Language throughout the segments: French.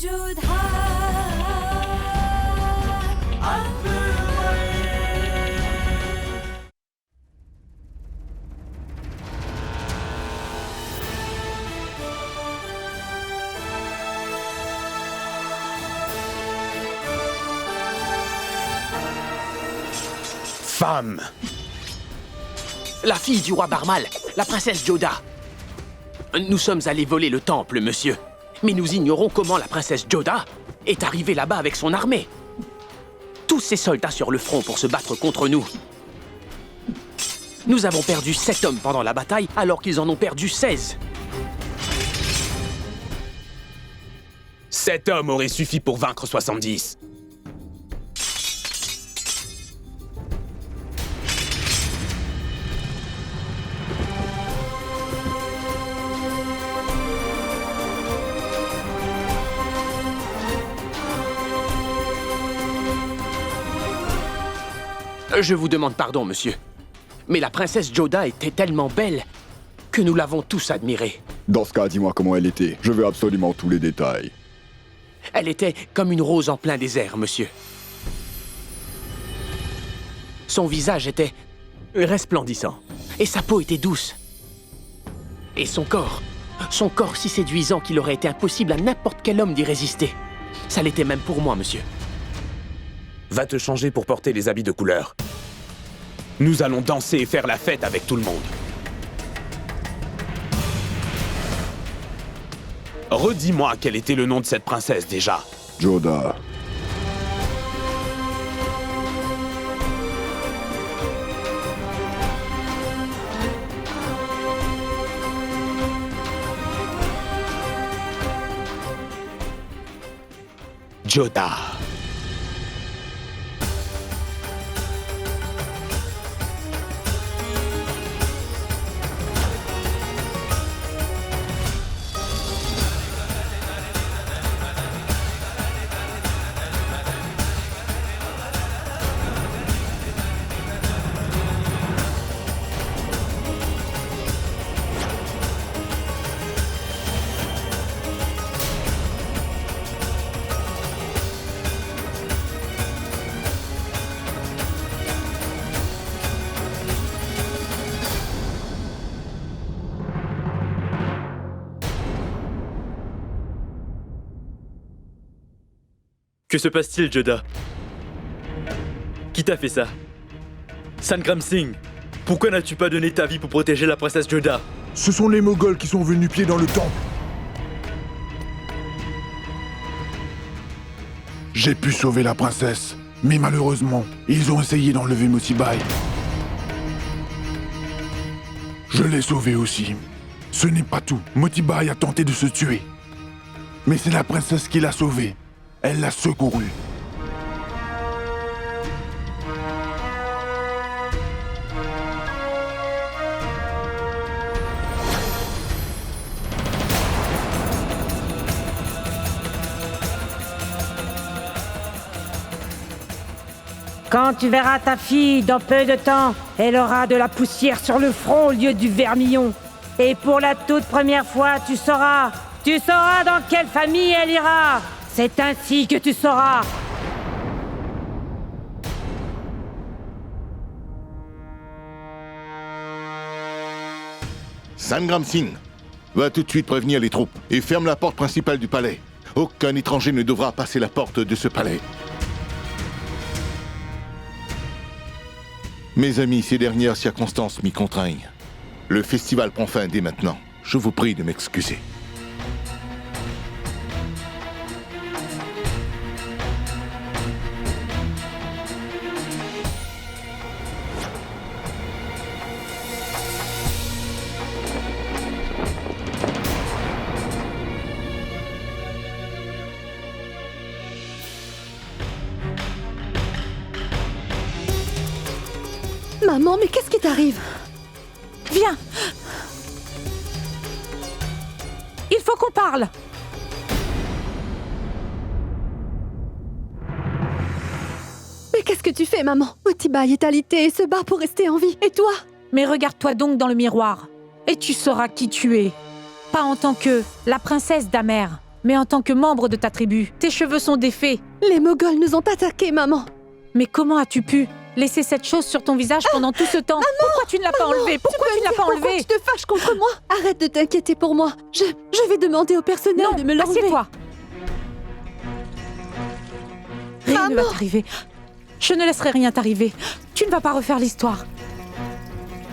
Femme! La fille du roi Barmal, la princesse Joda. Nous sommes allés voler le temple, monsieur. Mais nous ignorons comment la princesse Joda est arrivée là-bas avec son armée. Tous ces soldats sur le front pour se battre contre nous. Nous avons perdu 7 hommes pendant la bataille, alors qu'ils en ont perdu 16. 7 hommes auraient suffi pour vaincre 70. Je vous demande pardon, monsieur. Mais la princesse Joda était tellement belle que nous l'avons tous admirée. Dans ce cas, dis-moi comment elle était. Je veux absolument tous les détails. Elle était comme une rose en plein désert, monsieur. Son visage était resplendissant. Et sa peau était douce. Et son corps si séduisant qu'il aurait été impossible à n'importe quel homme d'y résister. Ça l'était même pour moi, monsieur. Va te changer pour porter les habits de couleur. Nous allons danser et faire la fête avec tout le monde. Redis-moi quel était le nom de cette princesse déjà. Joda. Joda. Que se passe-t-il, Joda? Qui t'a fait ça? Sangram Singh, pourquoi n'as-tu pas donné ta vie pour protéger la princesse Joda? Ce sont les Moghols qui sont venus pied dans le temple. J'ai pu sauver la princesse, mais malheureusement, ils ont essayé d'enlever Motibai. Je l'ai sauvée aussi. Ce n'est pas tout. Motibai a tenté de se tuer. Mais c'est la princesse qui l'a sauvée. Elle l'a secourue. Quand tu verras ta fille dans peu de temps, elle aura de la poussière sur le front au lieu du vermillon. Et pour la toute première fois, tu sauras dans quelle famille elle ira. C'est ainsi que tu sauras. Sangram Singh, va tout de suite prévenir les troupes et ferme la porte principale du palais. Aucun étranger ne devra passer la porte de ce palais. Mes amis, ces dernières circonstances m'y contraignent. Le festival prend fin dès maintenant. Je vous prie de m'excuser. Maman, mais qu'est-ce qui t'arrive? Viens. Il faut qu'on parle. Mais qu'est-ce que tu fais, maman? Motibai est alité et se bat pour rester en vie. Et toi? Mais regarde-toi donc dans le miroir. Et tu sauras qui tu es. Pas en tant que la princesse d'Amer, Mais en tant que membre de ta tribu, tes cheveux sont défaits. Les Moggols nous ont attaqués, maman. Mais comment as-tu pu laisser cette chose sur ton visage pendant tout ce temps? Pourquoi tu ne l'as pas enlevé? Pourquoi tu ne l'as pas Pourquoi enlevé? tu te fâches contre moi? Arrête de t'inquiéter pour moi. Je vais demander au personnel de me l'enlever. Assieds-toi. Rien ne va Maman. t'arriver. Je ne laisserai rien t'arriver. Tu ne vas pas refaire l'histoire.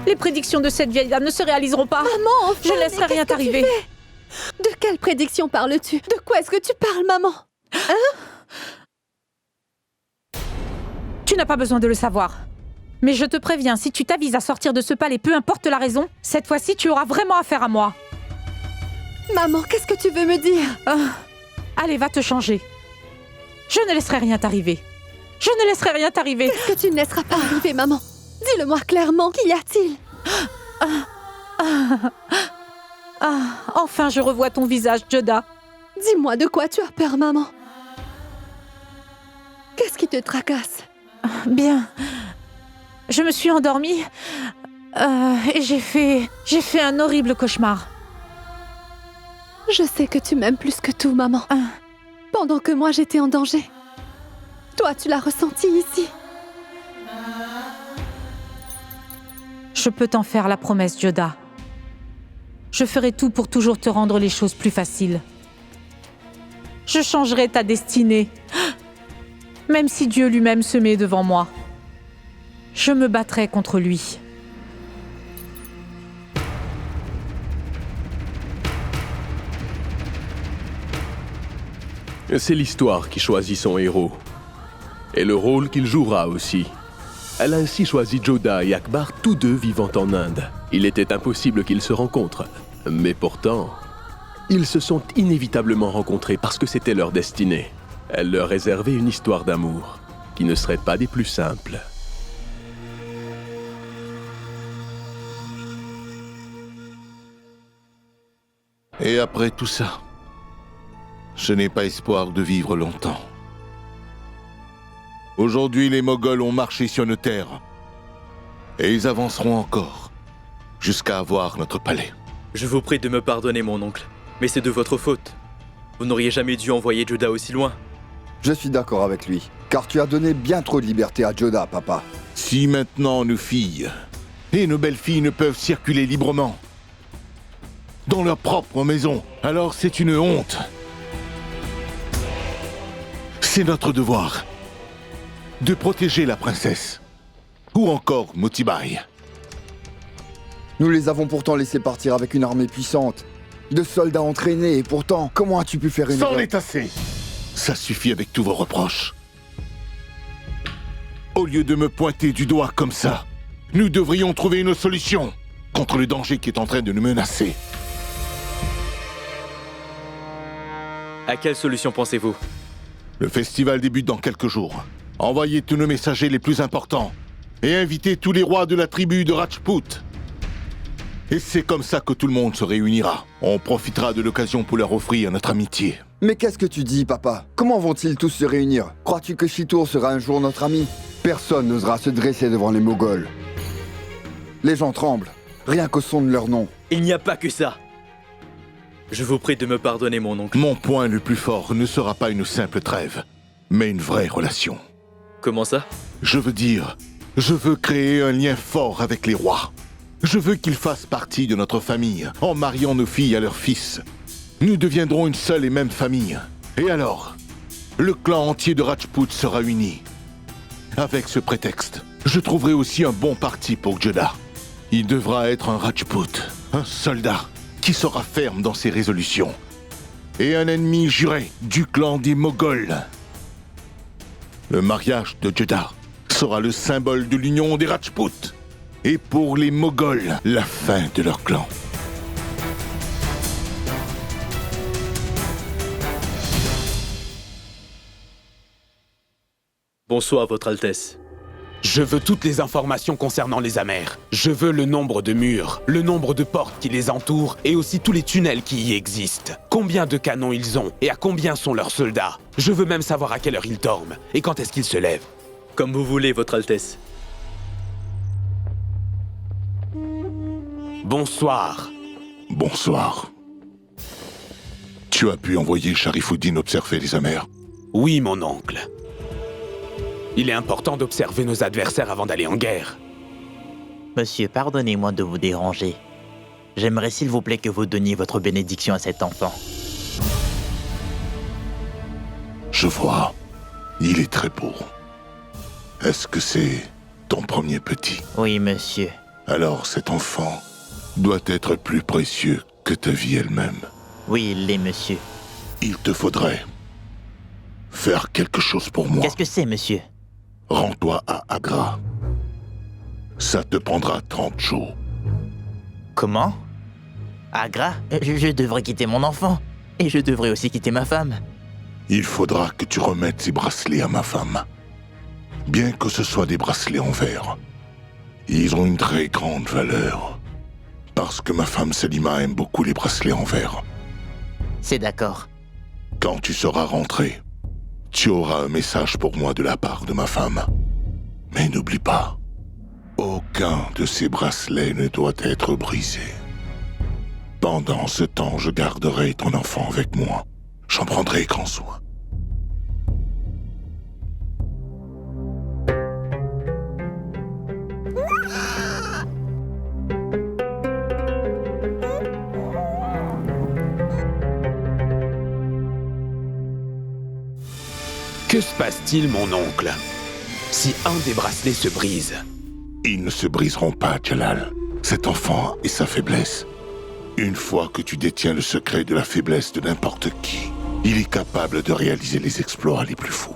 Les prédictions de cette vieille dame ne se réaliseront pas. Maman, enfin, Je ne laisserai mais rien qu'est-ce que tu t'arriver. fais? De quelle prédiction parles-tu? De quoi est-ce que tu parles, maman? Tu n'as pas besoin de le savoir. Mais je te préviens, si tu t'avises à sortir de ce palais, peu importe la raison, cette fois-ci, tu auras vraiment affaire à moi. Maman, qu'est-ce que tu veux me dire? Allez, va te changer. Je ne laisserai rien t'arriver. Je ne laisserai rien t'arriver. Qu'est-ce que tu ne laisseras pas arriver, maman? Dis-le-moi clairement, qu'y a-t-il? Enfin, je revois ton visage, Joda. Dis-moi de quoi tu as peur, maman. Qu'est-ce qui te tracasse? Bien. Je me suis endormie et j'ai fait un horrible cauchemar. Je sais que tu m'aimes plus que tout, maman. Pendant que moi j'étais en danger. Toi, tu l'as ressenti ici. Je peux t'en faire la promesse, Joda. Je ferai tout pour toujours te rendre les choses plus faciles. Je changerai ta destinée. Même si Dieu lui-même se met devant moi. Je me battrai contre lui. C'est l'histoire qui choisit son héros. Et le rôle qu'il jouera aussi. Elle a ainsi choisi Joda et Akbar, tous deux vivant en Inde. Il était impossible qu'ils se rencontrent. Mais pourtant, ils se sont inévitablement rencontrés parce que c'était leur destinée. Elle leur réservait une histoire d'amour qui ne serait pas des plus simples. Et après tout ça, je n'ai pas espoir de vivre longtemps. Aujourd'hui, les Moggols ont marché sur nos terres. Et ils avanceront encore, jusqu'à avoir notre palais. Je vous prie de me pardonner, mon oncle. Mais c'est de votre faute. Vous n'auriez jamais dû envoyer Joda aussi loin. Je suis d'accord avec lui, car tu as donné bien trop de liberté à Joda, papa. Si maintenant nos filles et nos belles-filles ne peuvent circuler librement dans leur propre maison, alors c'est une honte. C'est notre devoir de protéger la princesse. Ou encore Motibai. Nous les avons pourtant laissés partir avec une armée puissante, de soldats entraînés, et pourtant, comment as-tu pu faire une C'en erreur? est assez. Ça suffit avec tous vos reproches. Au lieu de me pointer du doigt comme ça, nous devrions trouver une solution contre le danger qui est en train de nous menacer. À quelle solution pensez-vous? Le festival débute dans quelques jours. Envoyez tous nos messagers les plus importants et invitez tous les rois de la tribu de Rajput. Et c'est comme ça que tout le monde se réunira. On profitera de l'occasion pour leur offrir notre amitié. Mais qu'est-ce que tu dis, papa? Comment vont-ils tous se réunir? Crois-tu que Chittour sera un jour notre ami? Personne n'osera se dresser devant les Moggols. Les gens tremblent, rien qu'au son de leur nom. Il n'y a pas que ça. Je vous prie de me pardonner, mon oncle. Mon point le plus fort ne sera pas une simple trêve, mais une vraie relation. Comment ça? Je veux dire, je veux créer un lien fort avec les rois. Je veux qu'ils fassent partie de notre famille, en mariant nos filles à leurs fils. Nous deviendrons une seule et même famille. Et alors, le clan entier de Rajput sera uni. Avec ce prétexte, je trouverai aussi un bon parti pour Joda. Il devra être un Rajput, un soldat, qui sera ferme dans ses résolutions. Et un ennemi juré du clan des Moggols. Le mariage de Joda sera le symbole de l'union des Rajput. Et pour les Moggols, la fin de leur clan. Bonsoir, Votre Altesse. Je veux toutes les informations concernant les Amers. Je veux le nombre de murs, le nombre de portes qui les entourent et aussi tous les tunnels qui y existent. Combien de canons ils ont et à combien sont leurs soldats. Je veux même savoir à quelle heure ils dorment et quand est-ce qu'ils se lèvent. Comme vous voulez, Votre Altesse. Bonsoir. Bonsoir. Tu as pu envoyer Sharifuddin observer les Amers? Oui, mon oncle. Il est important d'observer nos adversaires avant d'aller en guerre. Monsieur, pardonnez-moi de vous déranger. J'aimerais s'il vous plaît que vous donniez votre bénédiction à cet enfant. Je vois. Il est très beau. Est-ce que c'est ton premier petit? Oui, monsieur. Alors cet enfant doit être plus précieux que ta vie elle-même. Oui, il l'est, monsieur. Il te faudrait faire quelque chose pour moi. Qu'est-ce que c'est, monsieur? Rends-toi à Agra. Ça te prendra 30 jours. Comment? Agra? Je devrais quitter mon enfant. Et je devrais aussi quitter ma femme. Il faudra que tu remettes ces bracelets à ma femme. Bien que ce soit des bracelets en verre, ils ont une très grande valeur. Parce que ma femme Selima aime beaucoup les bracelets en verre. C'est d'accord. Quand tu seras rentré, tu auras un message pour moi de la part de ma femme. Mais n'oublie pas, aucun de ces bracelets ne doit être brisé. Pendant ce temps, je garderai ton enfant avec moi. J'en prendrai grand soin. Que se passe-t-il, mon oncle, si un des bracelets se brise? Ils ne se briseront pas, Jalal. Cet enfant et sa faiblesse. Une fois que tu détiens le secret de la faiblesse de n'importe qui, il est capable de réaliser les exploits les plus fous.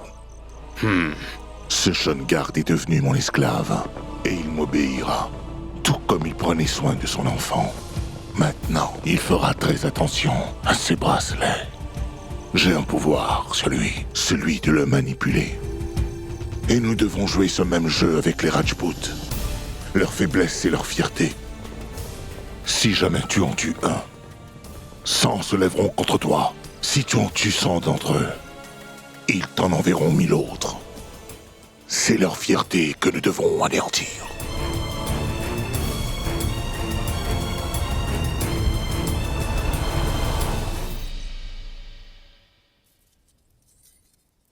Ce jeune garde est devenu mon esclave, et il m'obéira, tout comme il prenait soin de son enfant. Maintenant, il fera très attention à ses bracelets. J'ai un pouvoir sur lui, celui de le manipuler. Et nous devons jouer ce même jeu avec les Rajputs. Leur faiblesse et leur fierté. Si jamais tu en tues un, 100 se lèveront contre toi. Si tu en tues 100 d'entre eux, ils t'en enverront 1000 autres. C'est leur fierté que nous devons anéantir.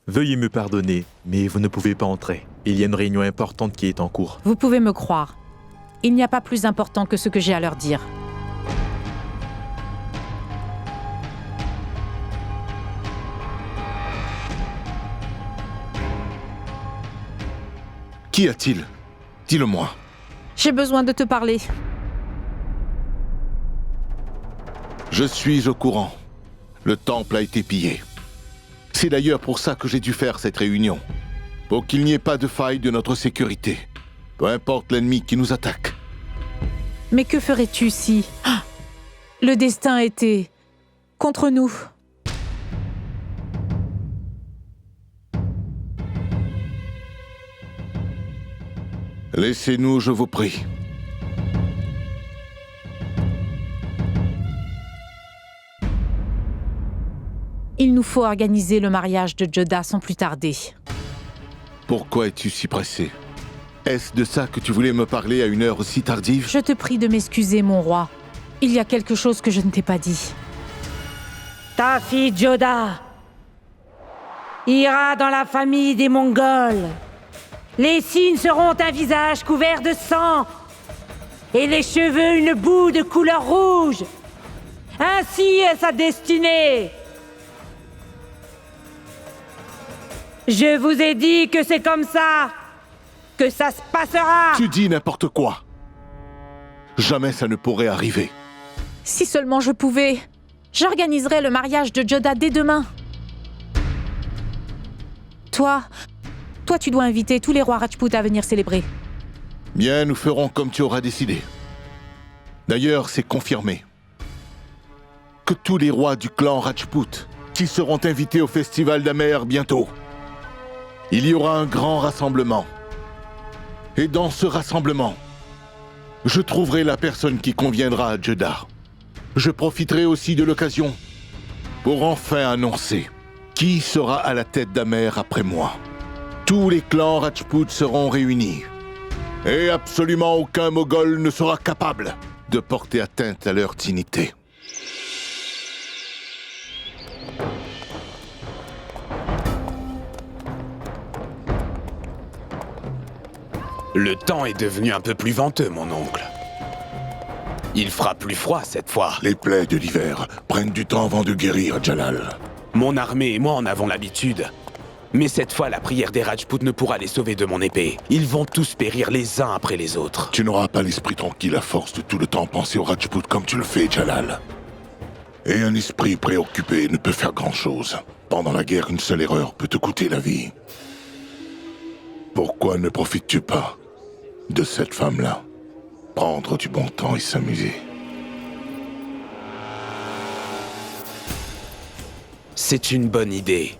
Veuillez me pardonner, mais vous ne pouvez pas entrer. Il y a une réunion importante qui est en cours. Vous pouvez me croire. Il n'y a pas plus important que ce que j'ai à leur dire. Qu'y a-t-il? Dis-le-moi. J'ai besoin de te parler. Je suis au courant. Le temple a été pillé. C'est d'ailleurs pour ça que j'ai dû faire cette réunion. Pour qu'il n'y ait pas de faille de notre sécurité. Peu importe l'ennemi qui nous attaque. Mais que ferais-tu si... le destin était... contre nous? Laissez-nous, je vous prie. Il nous faut organiser le mariage de Joda sans plus tarder. Pourquoi es-tu si pressé? Est-ce de ça que tu voulais me parler à une heure aussi tardive? Je te prie de m'excuser, mon roi. Il y a quelque chose que je ne t'ai pas dit. Ta fille Joda ira dans la famille des Mongols. Les signes seront un visage couvert de sang et les cheveux une boue de couleur rouge. Ainsi est sa destinée. Je vous ai dit que c'est comme ça que ça se passera. Tu dis n'importe quoi. Jamais ça ne pourrait arriver. Si seulement je pouvais, j'organiserais le mariage de Joda dès demain. Toi, tu dois inviter tous les rois Rajput à venir célébrer. Bien, nous ferons comme tu auras décidé. D'ailleurs, c'est confirmé. Que tous les rois du clan Rajput qui seront invités au festival d'Amer bientôt. Il y aura un grand rassemblement. Et dans ce rassemblement, je trouverai la personne qui conviendra à Joda. Je profiterai aussi de l'occasion pour enfin annoncer qui sera à la tête d'Amer après moi. Tous les clans Rajput seront réunis. Et absolument aucun Moghol ne sera capable de porter atteinte à leur dignité. Le temps est devenu un peu plus venteux, mon oncle. Il fera plus froid cette fois. Les plaies de l'hiver prennent du temps avant de guérir, Jalal. Mon armée et moi en avons l'habitude. Mais cette fois, la prière des Rajputs ne pourra les sauver de mon épée. Ils vont tous périr les uns après les autres. Tu n'auras pas l'esprit tranquille à force de tout le temps penser aux Rajputs comme tu le fais, Jalal. Et un esprit préoccupé ne peut faire grand-chose. Pendant la guerre, une seule erreur peut te coûter la vie. Pourquoi ne profites-tu pas de cette femme-là? Prendre du bon temps et s'amuser. C'est une bonne idée.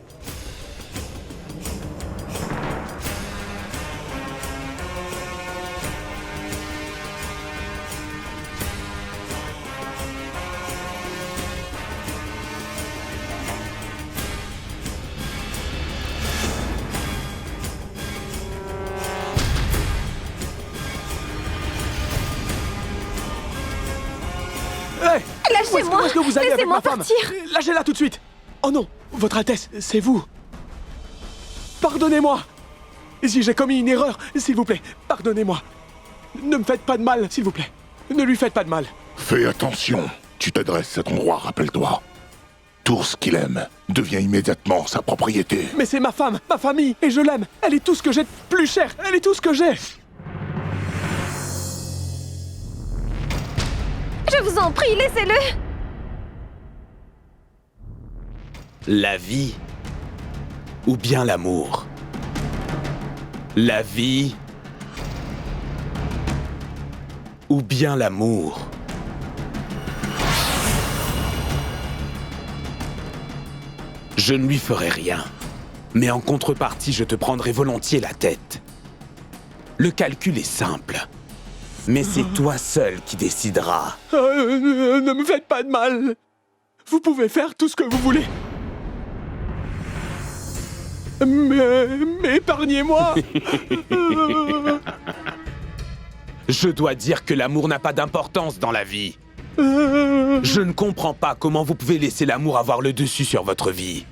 Lâchez-moi! Où est-ce que vous allez avec Laissez-moi ma femme? partir! Lâchez-la tout de suite! Oh non! Votre Altesse, c'est vous! Pardonnez-moi! Si j'ai commis une erreur, s'il vous plaît, pardonnez-moi! Ne me faites pas de mal, s'il vous plaît! Ne lui faites pas de mal! Fais attention! Tu t'adresses à ton roi, rappelle-toi. Tout ce qu'il aime devient immédiatement sa propriété. Mais c'est ma femme, ma famille, et je l'aime! Elle est tout ce que j'ai de plus cher! Elle est tout ce que j'ai! Je vous en prie, laissez-le! La vie ou bien l'amour? La vie ou bien l'amour? Je ne lui ferai rien, mais en contrepartie, je te prendrai volontiers la tête. Le calcul est simple, mais c'est toi seul qui décideras. Ne me faites pas de mal! Vous pouvez faire tout ce que vous voulez! Mais épargnez-moi! Je dois dire que l'amour n'a pas d'importance dans la vie. Je ne comprends pas comment vous pouvez laisser l'amour avoir le dessus sur votre vie.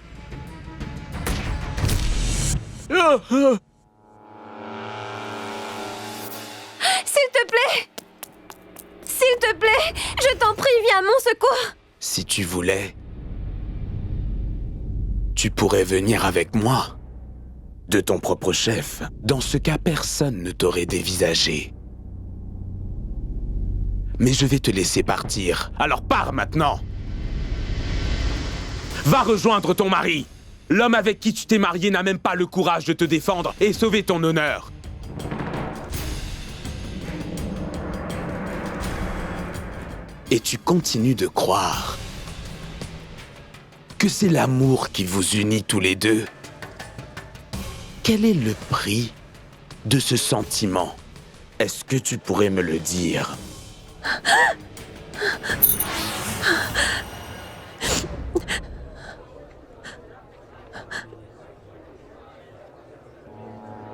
S'il te plaît! S'il te plaît! Je t'en prie, viens à mon secours! Si tu voulais, tu pourrais venir avec moi. De ton propre chef. Dans ce cas, personne ne t'aurait dévisagé. Mais je vais te laisser partir. Alors pars maintenant! Va rejoindre ton mari! L'homme avec qui tu t'es marié n'a même pas le courage de te défendre et sauver ton honneur. Et tu continues de croire que c'est l'amour qui vous unit tous les deux. Quel est le prix de ce sentiment? Est-ce que tu pourrais me le dire?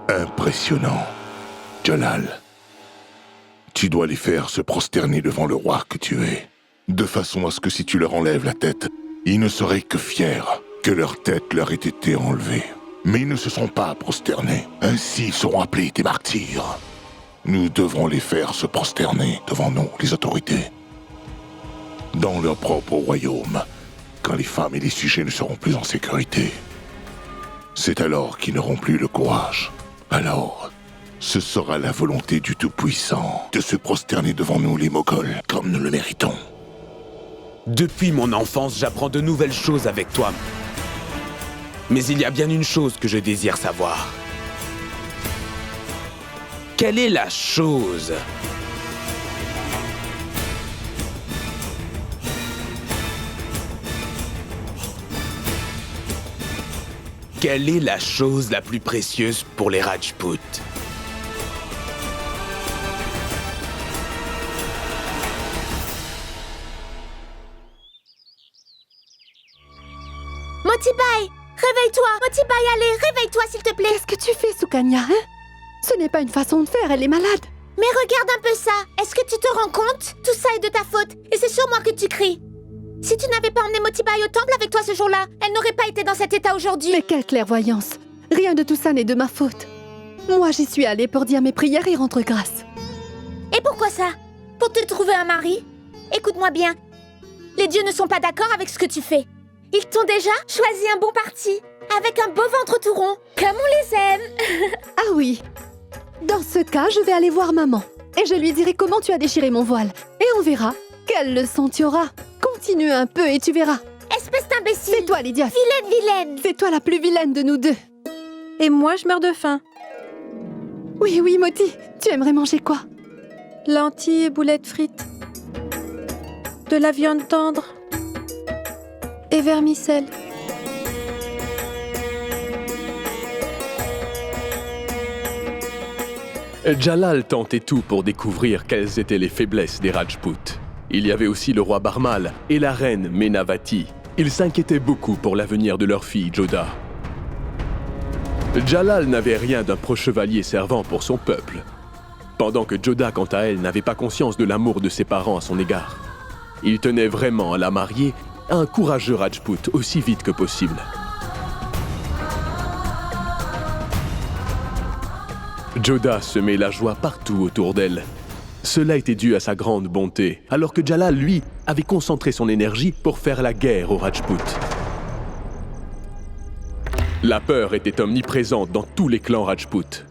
Impressionnant. Jalal, tu dois les faire se prosterner devant le roi que tu es, de façon à ce que si tu leur enlèves la tête, ils ne seraient que fiers que leur tête leur ait été enlevée. Mais ils ne se sont pas prosternés. Ainsi, ils seront appelés des martyrs. Nous devrons les faire se prosterner devant nous, les autorités. Dans leur propre royaume, quand les femmes et les sujets ne seront plus en sécurité. C'est alors qu'ils n'auront plus le courage. Alors, ce sera la volonté du Tout-Puissant de se prosterner devant nous, les Moghols, comme nous le méritons. Depuis mon enfance, j'apprends de nouvelles choses avec toi. Mais il y a bien une chose que je désire savoir. Quelle est la chose Quelle est la chose la plus précieuse pour les Rajputs? Motibai! Réveille-toi! Motibai, allez, réveille-toi s'il te plaît! Qu'est-ce que tu fais, Sukanya, hein? Ce n'est pas une façon de faire, elle est malade! Mais regarde un peu ça! Est-ce que tu te rends compte? Tout ça est de ta faute, et c'est sur moi que tu cries! Si tu n'avais pas emmené Motibai au temple avec toi ce jour-là, elle n'aurait pas été dans cet état aujourd'hui! Mais quelle clairvoyance! Rien de tout ça n'est de ma faute! Moi, j'y suis allée pour dire mes prières et rendre grâce. Et pourquoi ça? Pour te trouver un mari? Écoute-moi bien. Les dieux ne sont pas d'accord avec ce que tu fais. Ils t'ont déjà choisi un bon parti, avec un beau ventre tout rond, comme on les aime. Ah oui. Dans ce cas, je vais aller voir maman. Et je lui dirai comment tu as déchiré mon voile. Et on verra quelle leçon tu auras. Continue un peu et tu verras. Espèce d'imbécile. C'est toi l'idiote. Vilaine. C'est toi la plus vilaine de nous deux. Et moi, je meurs de faim. Oui, Moti. Tu aimerais manger quoi? Lentilles et boulettes frites. De la viande tendre. Et vermicelle. Jalal tentait tout pour découvrir quelles étaient les faiblesses des Rajputs. Il y avait aussi le roi Barmal et la reine Menavati. Ils s'inquiétaient beaucoup pour l'avenir de leur fille Joda. Jalal n'avait rien d'un pro-chevalier servant pour son peuple, pendant que Joda, quant à elle, n'avait pas conscience de l'amour de ses parents à son égard. Il tenait vraiment à la marier à un courageux Rajput aussi vite que possible. Joda semait la joie partout autour d'elle. Cela était dû à sa grande bonté, alors que Jalal, lui, avait concentré son énergie pour faire la guerre aux Rajputs. La peur était omniprésente dans tous les clans Rajputs.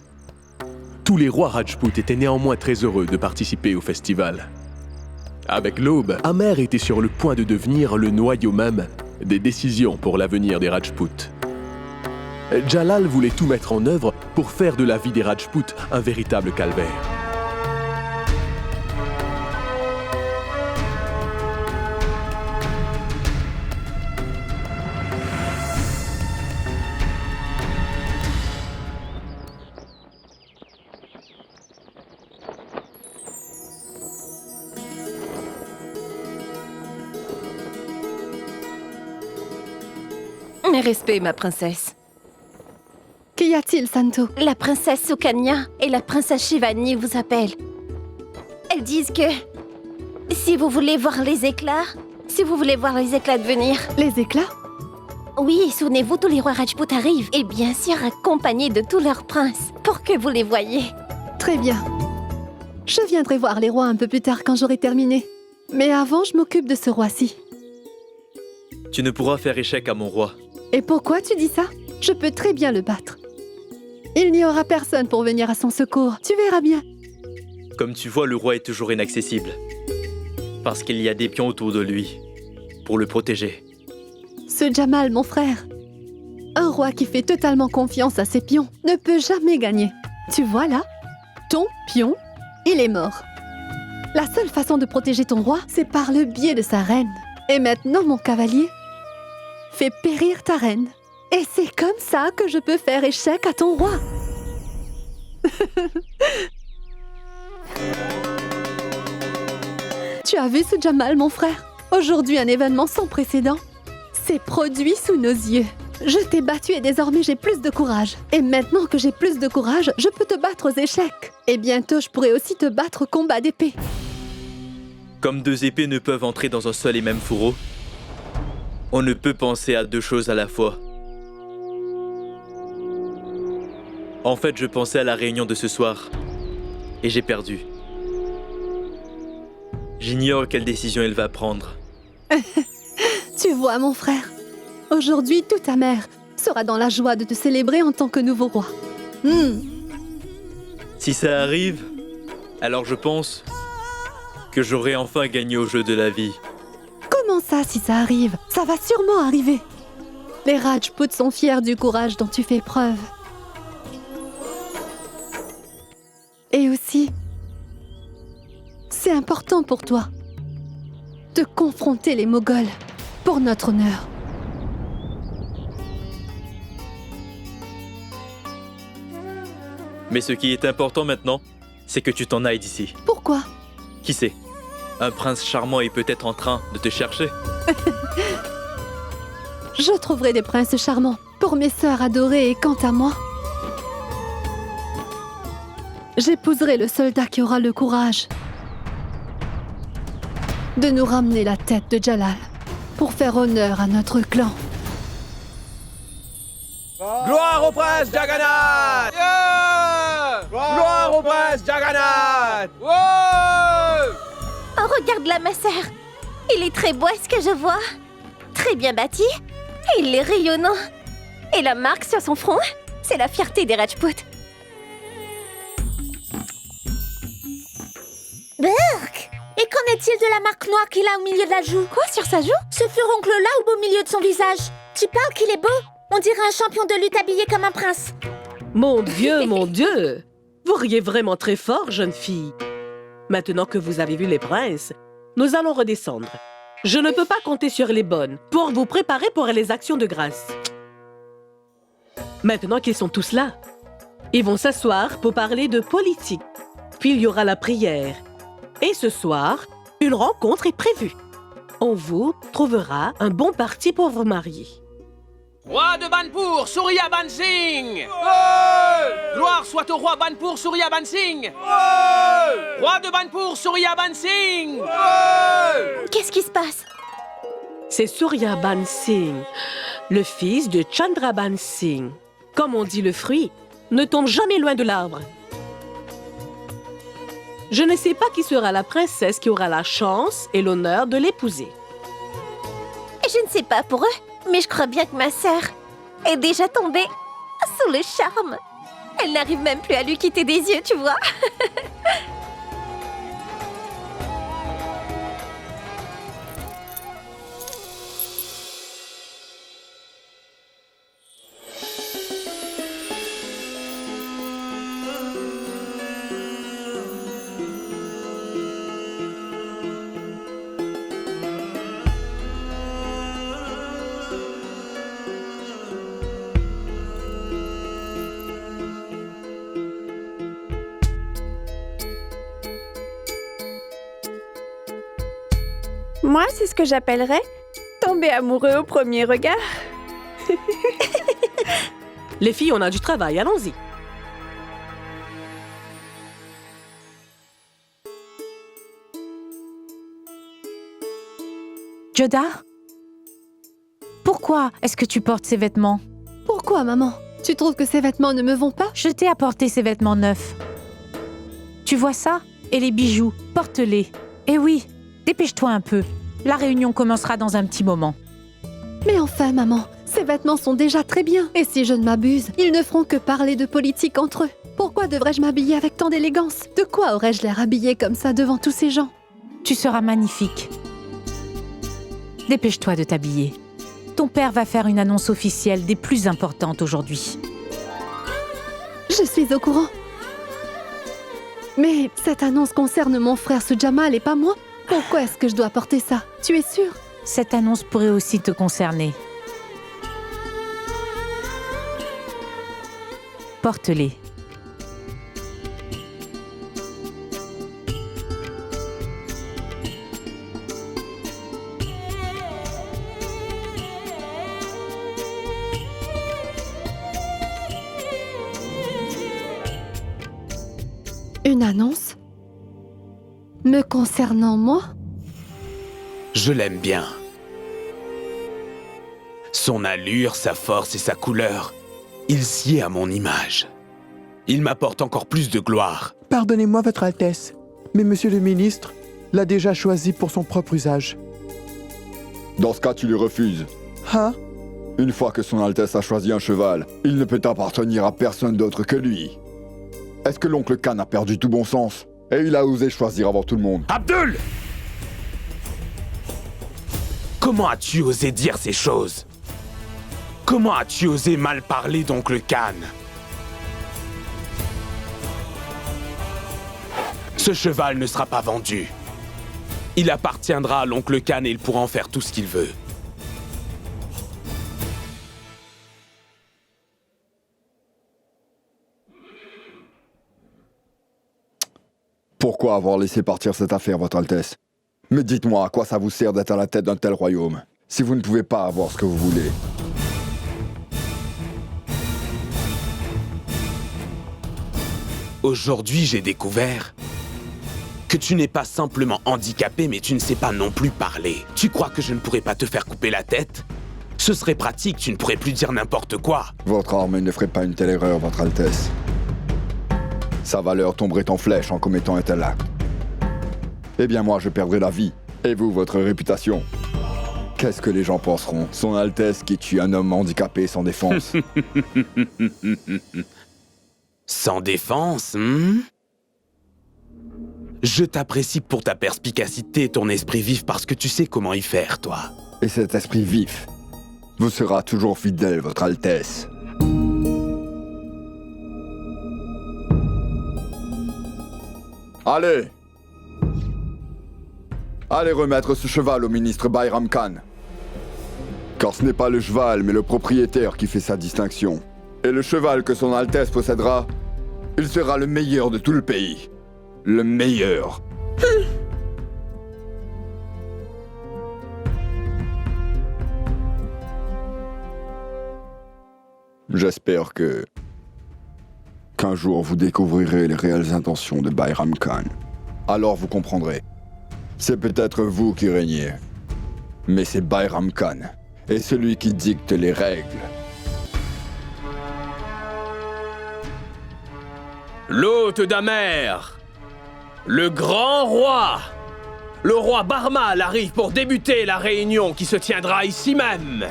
Tous les rois Rajputs étaient néanmoins très heureux de participer au festival. Avec l'aube, Amer était sur le point de devenir le noyau même des décisions pour l'avenir des Rajputs. Jalal voulait tout mettre en œuvre pour faire de la vie des Rajputs un véritable calvaire. Mes respects, ma princesse. Qu'y a-t-il, Santo? La princesse Sukanya et la princesse Shivani vous appellent. Elles disent que si vous voulez voir les éclats, de venir. Les éclats? Oui, souvenez-vous, tous les rois Rajput arrivent, et bien sûr accompagnés de tous leurs princes, pour que vous les voyiez. Très bien. Je viendrai voir les rois un peu plus tard quand j'aurai terminé. Mais avant, je m'occupe de ce roi-ci. Tu ne pourras faire échec à mon roi. Et pourquoi tu dis ça? Je peux très bien le battre. Il n'y aura personne pour venir à son secours, tu verras bien. Comme tu vois, le roi est toujours inaccessible. Parce qu'il y a des pions autour de lui, pour le protéger. Ce Jamal, mon frère. Un roi qui fait totalement confiance à ses pions ne peut jamais gagner. Tu vois là? Ton pion, il est mort. La seule façon de protéger ton roi, c'est par le biais de sa reine. Et maintenant, mon cavalier, fais périr ta reine. Et c'est comme ça que je peux faire échec à ton roi. Tu as vu ce Jamal, mon frère? Aujourd'hui, un événement sans précédent s'est produit sous nos yeux. Je t'ai battu et désormais j'ai plus de courage. Et maintenant que j'ai plus de courage, je peux te battre aux échecs. Et bientôt, je pourrai aussi te battre au combat d'épée. Comme deux épées ne peuvent entrer dans un seul et même fourreau, on ne peut penser à deux choses à la fois. En fait, je pensais à la réunion de ce soir, et j'ai perdu. J'ignore quelle décision elle va prendre. Tu vois, mon frère, aujourd'hui, toute ta mère sera dans la joie de te célébrer en tant que nouveau roi. Si ça arrive, alors je pense que j'aurai enfin gagné au jeu de la vie. Comment ça, si ça arrive? Ça va sûrement arriver. Les Rajputs sont fiers du courage dont tu fais preuve. Et aussi, c'est important pour toi de confronter les Moghols pour notre honneur. Mais ce qui est important maintenant, c'est que tu t'en ailles d'ici. Pourquoi? Qui sait? Un prince charmant est peut-être en train de te chercher. Je trouverai des princes charmants pour mes sœurs adorées et quant à moi, j'épouserai le soldat qui aura le courage de nous ramener la tête de Jalal pour faire honneur à notre clan. Gloire au prince Jagannath! Yeah! Gloire au prince Jagannath! Oh, regarde là, ma sœur. Il est très beau, est-ce que je vois? Très bien bâti. Et il est rayonnant. Et la marque sur son front, c'est la fierté des Rajputs. Burk! Et qu'en est-il de la marque noire qu'il a au milieu de la joue? Quoi, sur sa joue? Ce furoncle-là au beau milieu de son visage. Tu parles qu'il est beau? On dirait un champion de lutte habillé comme un prince. Mon Dieu, mon Dieu! Vous riez vraiment très fort, jeune fille. Maintenant que vous avez vu les princes, nous allons redescendre. Je ne peux pas compter sur les bonnes pour vous préparer pour les actions de grâce. Maintenant qu'ils sont tous là, ils vont s'asseoir pour parler de politique. Puis il y aura la prière. Et ce soir, une rencontre est prévue. On vous trouvera un bon parti pour vous marier. Roi de Banpur, Surya Bansingh! Gloire soit au roi Banpur, Surya Bansingh! Roi de Banpur, Surya Bansingh! Qu'est-ce qui se passe? C'est Surya Bansingh, le fils de Chandra Bansingh. Comme on dit, le fruit ne tombe jamais loin de l'arbre. Je ne sais pas qui sera la princesse qui aura la chance et l'honneur de l'épouser. Je ne sais pas pour eux, mais je crois bien que ma sœur est déjà tombée sous le charme. Elle n'arrive même plus à lui quitter des yeux, tu vois. Moi, c'est ce que j'appellerais tomber amoureux au premier regard. Les filles, on a du travail, allons-y. Joda? Pourquoi est-ce que tu portes ces vêtements? Pourquoi, maman? Tu trouves que ces vêtements ne me vont pas? Je t'ai apporté ces vêtements neufs. Tu vois ça? Et les bijoux, porte-les. Et oui, dépêche-toi un peu. La réunion commencera dans un petit moment. Mais enfin, maman, ces vêtements sont déjà très bien. Et si je ne m'abuse, ils ne feront que parler de politique entre eux. Pourquoi devrais-je m'habiller avec tant d'élégance? De quoi aurais-je l'air habillée comme ça devant tous ces gens? Tu seras magnifique. Dépêche-toi de t'habiller. Ton père va faire une annonce officielle des plus importantes aujourd'hui. Je suis au courant. Mais cette annonce concerne mon frère Jamal et pas moi. Pourquoi est-ce que je dois porter ça? Tu es sûre? Cette annonce pourrait aussi te concerner. Porte-les. Une annonce? Me concernant moi? Je l'aime bien. Son allure, sa force et sa couleur, il sied à mon image. Il m'apporte encore plus de gloire. Pardonnez-moi, Votre Altesse, mais Monsieur le ministre l'a déjà choisi pour son propre usage. Dans ce cas, tu lui refuses. Hein? Une fois que son Altesse a choisi un cheval, il ne peut appartenir à personne d'autre que lui. Est-ce que l'oncle Khan a perdu tout bon sens? Et il a osé choisir avant tout le monde. Abdul! Comment as-tu osé dire ces choses? Comment as-tu osé mal parler d'oncle Khan? Ce cheval ne sera pas vendu. Il appartiendra à l'oncle Khan et il pourra en faire tout ce qu'il veut. Pourquoi avoir laissé partir cette affaire, Votre Altesse? Mais dites-moi, à quoi ça vous sert d'être à la tête d'un tel royaume, si vous ne pouvez pas avoir ce que vous voulez? Aujourd'hui, j'ai découvert que tu n'es pas simplement handicapé, mais tu ne sais pas non plus parler. Tu crois que je ne pourrais pas te faire couper la tête? Ce serait pratique, tu ne pourrais plus dire n'importe quoi. Votre armée ne ferait pas une telle erreur, Votre Altesse. Sa valeur tomberait en flèche en commettant un tel acte. Eh bien moi, je perdrai la vie. Et vous, votre réputation. Qu'est-ce que les gens penseront? Son Altesse qui tue un homme handicapé sans défense. Sans défense, Je t'apprécie pour ta perspicacité et ton esprit vif parce que tu sais comment y faire, toi. Et cet esprit vif vous sera toujours fidèle, votre Altesse. Allez! Allez remettre ce cheval au ministre Bayram Khan. Car ce n'est pas le cheval, mais le propriétaire qui fait sa distinction. Et le cheval que son Altesse possédera, il sera le meilleur de tout le pays. Le meilleur. J'espère qu'un jour vous découvrirez les réelles intentions de Bayram Khan. Alors vous comprendrez. C'est peut-être vous qui régnez, mais c'est Bayram Khan, et celui qui dicte les règles. L'hôte d'Amer, le grand roi, le roi Barmal arrive pour débuter la réunion qui se tiendra ici même.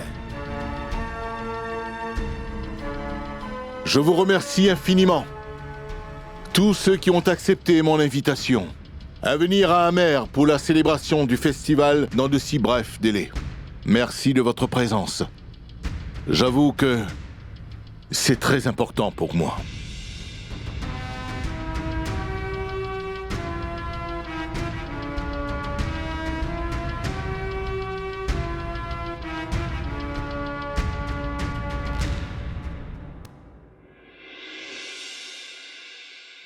Je vous remercie infiniment, tous ceux qui ont accepté mon invitation, à venir à Amer pour la célébration du festival dans de si brefs délais. Merci de votre présence. J'avoue que c'est très important pour moi.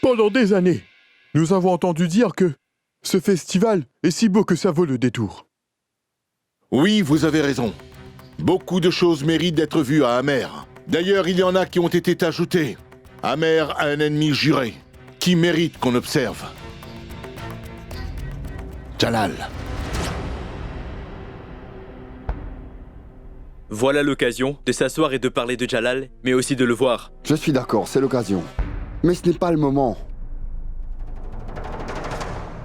Pendant des années, nous avons entendu dire que ce festival est si beau que ça vaut le détour. Oui, vous avez raison. Beaucoup de choses méritent d'être vues à Amer. D'ailleurs, il y en a qui ont été ajoutées. Amer a un ennemi juré, qui mérite qu'on observe. Jalal. Voilà l'occasion de s'asseoir et de parler de Jalal, mais aussi de le voir. Je suis d'accord, c'est l'occasion. Mais ce n'est pas le moment.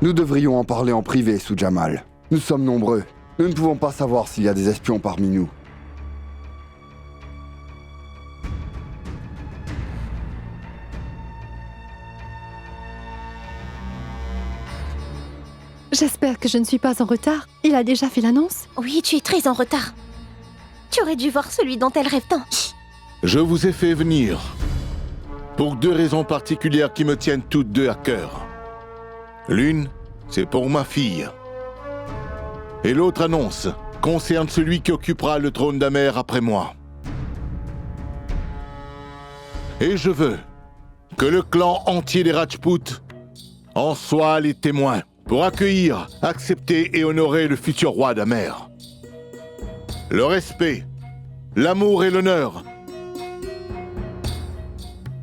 Nous devrions en parler en privé, Sou-Jamal. Nous sommes nombreux. Nous ne pouvons pas savoir s'il y a des espions parmi nous. J'espère que je ne suis pas en retard. Il a déjà fait l'annonce? Oui, tu es très en retard. Tu aurais dû voir celui dont elle rêve tant. Je vous ai fait venir pour deux raisons particulières qui me tiennent toutes deux à cœur. L'une, c'est pour ma fille. Et l'autre annonce concerne celui qui occupera le trône d'Amer après moi. Et je veux que le clan entier des Rajputs en soit les témoins pour accueillir, accepter et honorer le futur roi d'Amer. Le respect, l'amour et l'honneur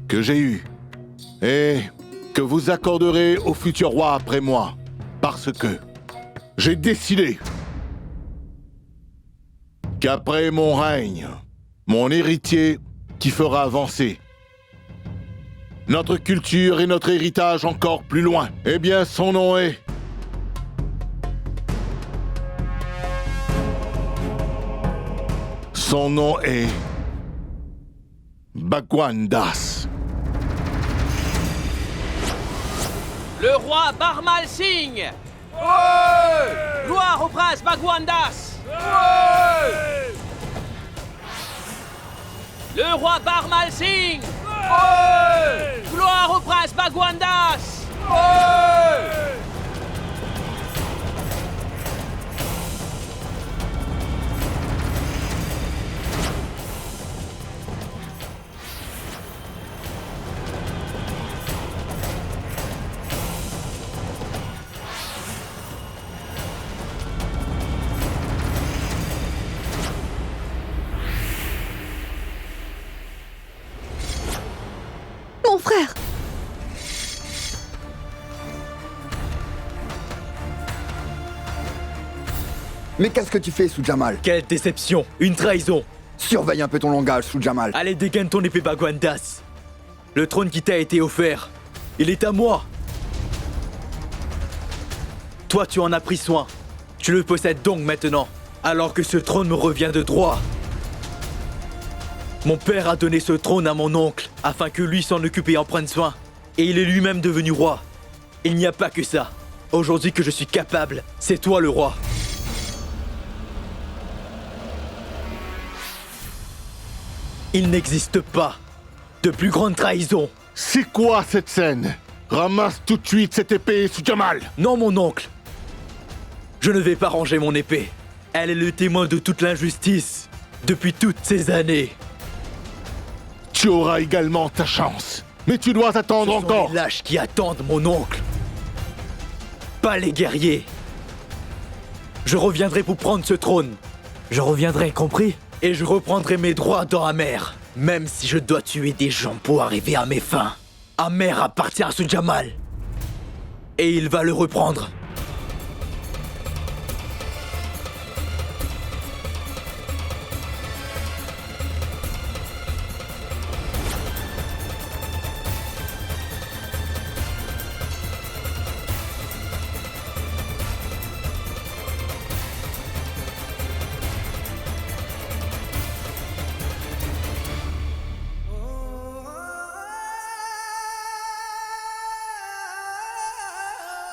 que j'ai eu et que vous accorderez au futur roi après moi, parce que j'ai décidé qu'après mon règne, mon héritier qui fera avancer notre culture et notre héritage encore plus loin, eh bien son nom est Bhagwan Das. Le roi Barmal Singh. Ouais! Gloire au prince Bhagwan Das. Ouais! Le roi Barmal Singh. Ouais! Gloire au prince Bhagwan Das. Ouais! Mon frère! Mais qu'est-ce que tu fais, Sou-Jamal? Quelle déception! Une trahison! Surveille un peu ton langage, Sou-Jamal. Allez, dégaine ton épée Bhagwan Das. Le trône qui t'a été offert Il est à moi. Toi, tu en as pris soin. Tu le possèdes donc maintenant, alors que ce trône me revient de droit. Mon père a donné ce trône à mon oncle, afin que lui s'en occupe et en prenne soin. Et il est lui-même devenu roi. Il n'y a pas que ça. Aujourd'hui que je suis capable, c'est toi le roi. Il n'existe pas de plus grande trahison. C'est quoi cette scène? Ramasse tout de suite cette épée sous Jamal. Non, mon oncle. Je ne vais pas ranger mon épée. Elle est le témoin de toute l'injustice depuis toutes ces années. Tu auras également ta chance. Mais tu dois attendre encore. Ce sont les lâches qui attendent, mon oncle. Pas les guerriers. Je reviendrai pour prendre ce trône. Je reviendrai, compris? Et je reprendrai mes droits dans Amer. Même si je dois tuer des gens pour arriver à mes fins. Amer appartient à ce Jamal. Et il va le reprendre.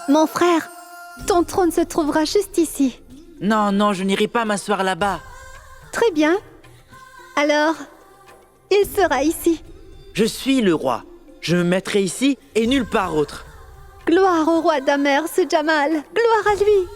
Mon frère, ton trône se trouvera juste ici. Non, non, je n'irai pas m'asseoir là-bas. Très bien. Alors, il sera ici. Je suis le roi. Je me mettrai ici et nulle part autre. Gloire au roi d'Amer, ce Jamal. Gloire à lui.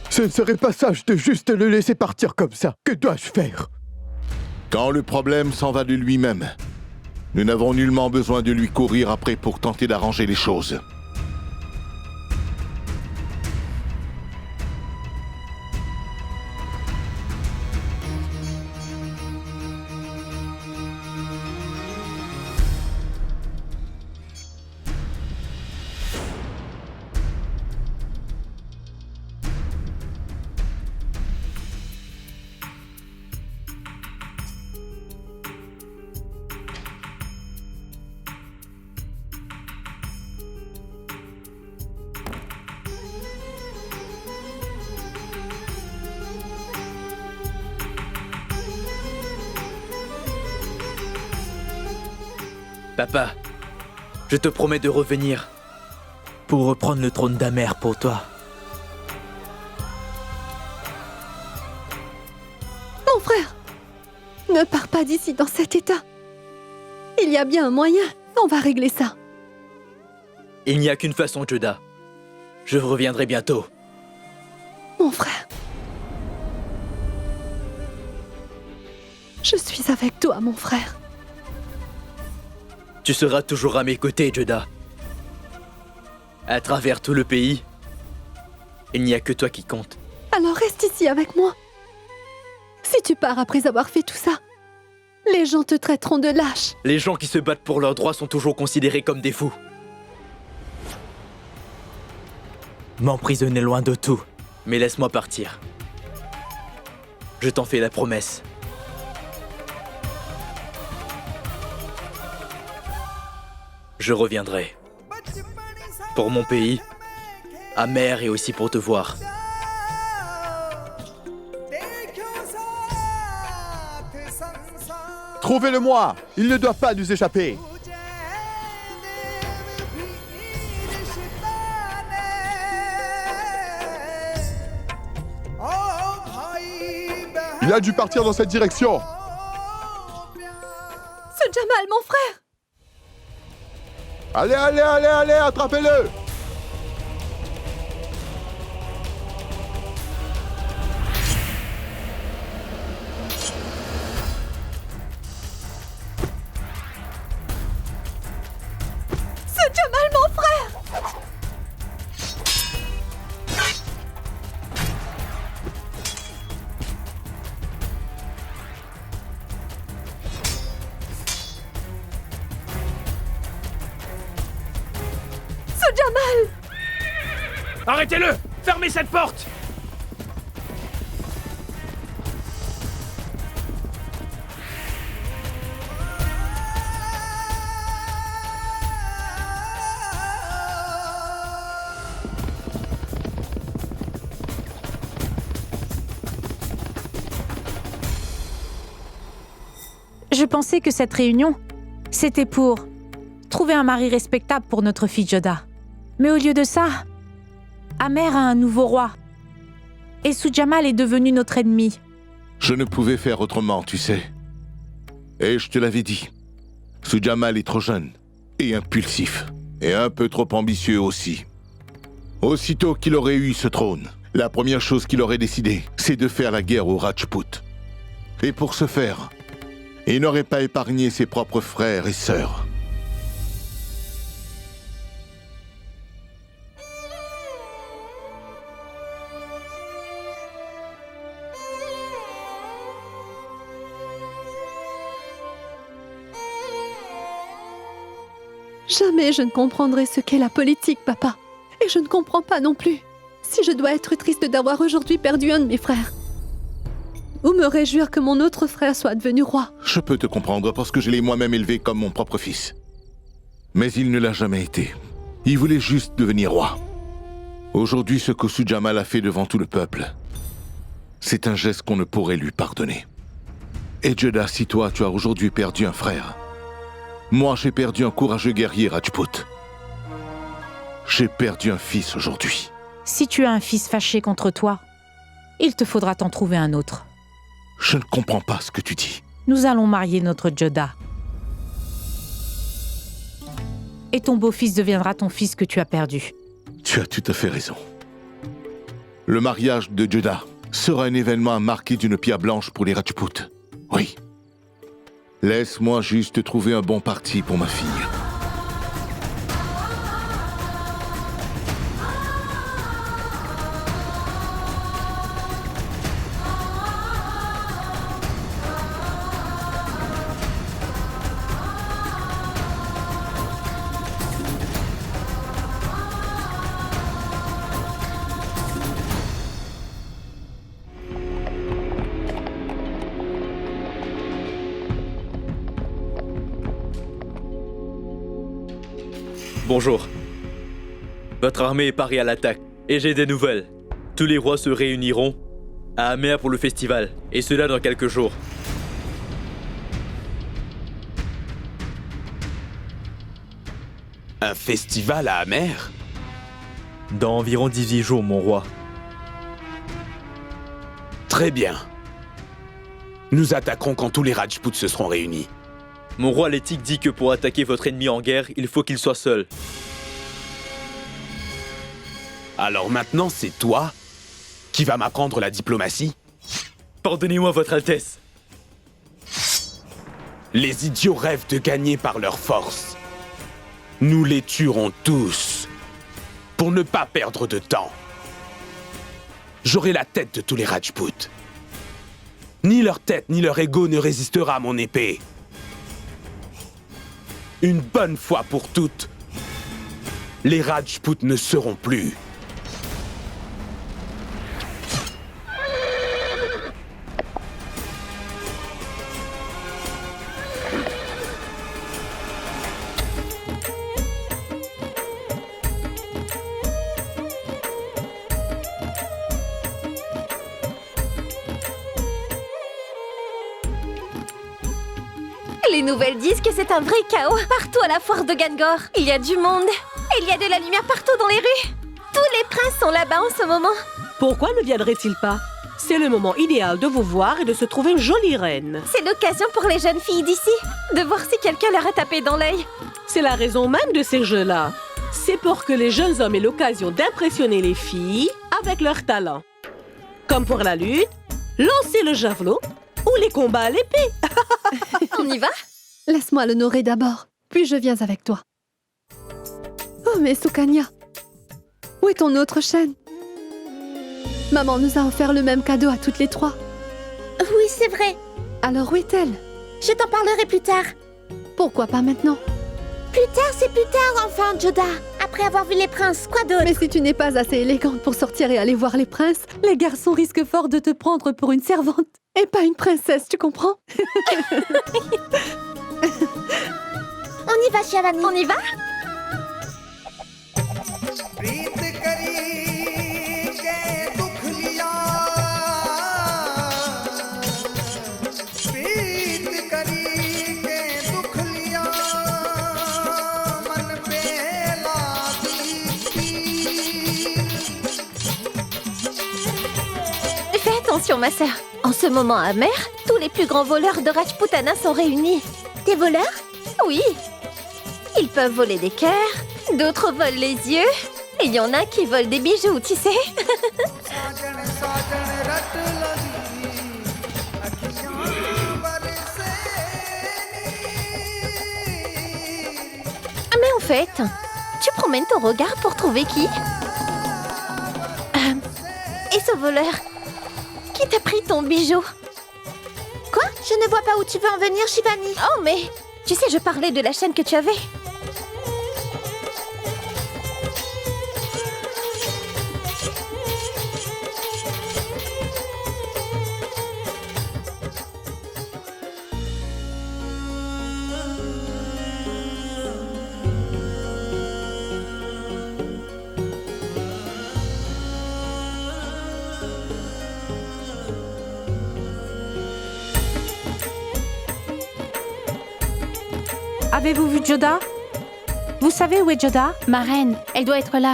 Ce ne serait pas sage de juste le laisser partir comme ça. Que dois-je faire? Quand le problème s'en va de lui-même, nous n'avons nullement besoin de lui courir après pour tenter d'arranger les choses. Papa, je te promets de revenir pour reprendre le trône d'Amer pour toi. Mon frère, ne pars pas d'ici dans cet état. Il y a bien un moyen, on va régler ça. Il n'y a qu'une façon, Joda. Je reviendrai bientôt. Mon frère. Je suis avec toi, mon frère. Tu seras toujours à mes côtés, Joda. À travers tout le pays, il n'y a que toi qui compte. Alors reste ici avec moi. Si tu pars après avoir fait tout ça, les gens te traiteront de lâche. Les gens qui se battent pour leurs droits sont toujours considérés comme des fous. M'emprisonner loin de tout, mais laisse-moi partir. Je t'en fais la promesse. Je reviendrai. Pour mon pays, Amer et aussi pour te voir. Trouvez-le-moi! Il ne doit pas nous échapper! Il a dû partir dans cette direction! Ce Jamal, mon frère! Allez, allez, allez, allez, attrapez-le! Ce Jamal, mon frère! Jamal! Arrêtez-le! Fermez cette porte! Je pensais que cette réunion, c'était pour trouver un mari respectable pour notre fille Joda. Mais au lieu de ça, Amer a un nouveau roi. Et Sou-Jamal est devenu notre ennemi. Je ne pouvais faire autrement, tu sais. Et je te l'avais dit. Sou-Jamal est trop jeune et impulsif. Et un peu trop ambitieux aussi. Aussitôt qu'il aurait eu ce trône, la première chose qu'il aurait décidé, c'est de faire la guerre aux Rajputs. Et pour ce faire, il n'aurait pas épargné ses propres frères et sœurs. Jamais je ne comprendrai ce qu'est la politique, papa. Et je ne comprends pas non plus si je dois être triste d'avoir aujourd'hui perdu un de mes frères. Ou me réjouir que mon autre frère soit devenu roi. Je peux te comprendre parce que je l'ai moi-même élevé comme mon propre fils. Mais il ne l'a jamais été. Il voulait juste devenir roi. Aujourd'hui, ce que Sou-Jamal a fait devant tout le peuple, c'est un geste qu'on ne pourrait lui pardonner. Et Joda, si toi, tu as aujourd'hui perdu un frère, moi, j'ai perdu un courageux guerrier Rajput. J'ai perdu un fils aujourd'hui. Si tu as un fils fâché contre toi, il te faudra t'en trouver un autre. Je ne comprends pas ce que tu dis. Nous allons marier notre Joda. Et ton beau-fils deviendra ton fils que tu as perdu. Tu as tout à fait raison. Le mariage de Joda sera un événement marqué d'une pierre blanche pour les Rajputs. Oui. Laisse-moi juste trouver un bon parti pour ma fille. Bonjour. Votre armée est parée à l'attaque, et j'ai des nouvelles. Tous les rois se réuniront à Amer pour le festival, et cela dans quelques jours. Un festival à Amer? Dans environ 18 jours, mon roi. Très bien. Nous attaquerons quand tous les Rajputs se seront réunis. Mon roi l'éthique dit que pour attaquer votre ennemi en guerre, il faut qu'il soit seul. Alors maintenant, c'est toi qui vas m'apprendre la diplomatie? Pardonnez-moi, votre Altesse. Les idiots rêvent de gagner par leur force. Nous les tuerons tous, pour ne pas perdre de temps. J'aurai la tête de tous les Rajputs. Ni leur tête, ni leur ego ne résistera à mon épée. Une bonne fois pour toutes, les Rajputs ne seront plus. Les nouvelles disent que c'est un vrai chaos partout à la foire de Gangor. Il y a du monde et il y a de la lumière partout dans les rues. Tous les princes sont là-bas en ce moment. Pourquoi ne viendraient-ils pas? C'est le moment idéal de vous voir et de se trouver une jolie reine. C'est l'occasion pour les jeunes filles d'ici de voir si quelqu'un leur a tapé dans l'œil. C'est la raison même de ces jeux-là. C'est pour que les jeunes hommes aient l'occasion d'impressionner les filles avec leur talent. Comme pour la lutte, lancer le javelot ou les combats à l'épée. On y va? Laisse-moi l'honorer d'abord, puis je viens avec toi. Oh, mais Sukanya, où est ton autre chaîne? Maman nous a offert le même cadeau à toutes les trois. Oui, c'est vrai. Alors où est-elle? Je t'en parlerai plus tard. Pourquoi pas maintenant? Plus tard, c'est plus tard, enfin, Joda. Après avoir vu les princes, quoi d'autre? Mais si tu n'es pas assez élégante pour sortir et aller voir les princes, les garçons risquent fort de te prendre pour une servante. Et pas une princesse, tu comprends? On y va, Shivani. On y va? Fais attention, ma sœur. En ce moment amer, tous les plus grands voleurs de Rajputana sont réunis. Des voleurs? Oui. Ils peuvent voler des cœurs, d'autres volent les yeux, et il y en a qui volent des bijoux, tu sais. Mais en fait, tu promènes ton regard pour trouver qui? Et ce voleur, qui t'a pris ton bijou? Quoi? Je ne vois pas où tu veux en venir, Shivani. Oh, mais tu sais, je parlais de la chaîne que tu avais. Avez-vous vu Joda? Vous savez où est Joda? Ma reine, elle doit être là.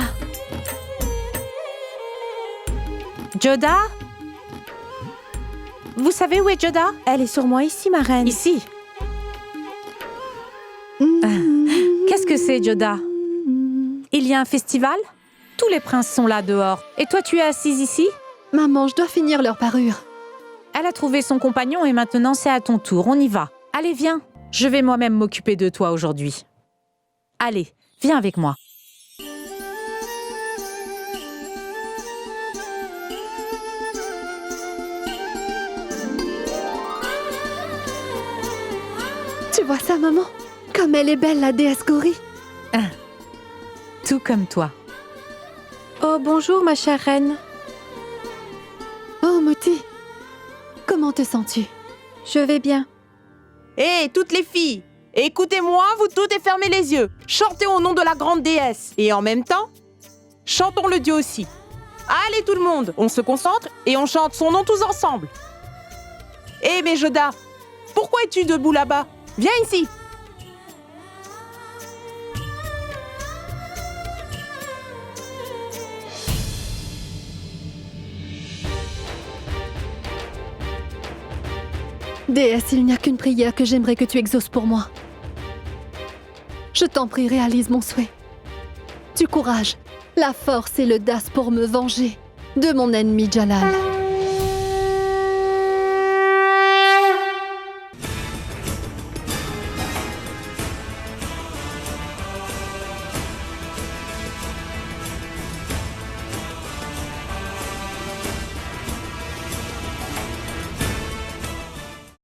Joda? Vous savez où est Joda? Elle est sûrement ici, ma reine. Ici. Qu'est-ce que c'est, Joda? Il y a un festival? Tous les princes sont là dehors. Et toi, tu es assise ici? Maman, je dois finir leur parure. Elle a trouvé son compagnon et maintenant c'est à ton tour. On y va. Allez, viens. Je vais moi-même m'occuper de toi aujourd'hui. Allez, viens avec moi. Tu vois ça, maman? Comme elle est belle, la déesse Gauri. Tout comme toi. Oh, bonjour, ma chère reine. Oh, Moti. Comment te sens-tu? Je vais bien. Hé, toutes les filles, écoutez-moi, vous toutes et fermez les yeux. Chantez au nom de la grande déesse. Et en même temps, chantons le dieu aussi. Allez tout le monde, on se concentre et on chante son nom tous ensemble. Hé, mais Joda, pourquoi es-tu debout là-bas? Viens ici. Déesse, il n'y a qu'une prière que j'aimerais que tu exauces pour moi. Je t'en prie, réalise mon souhait. Du courage, la force et l'audace pour me venger de mon ennemi Jalal.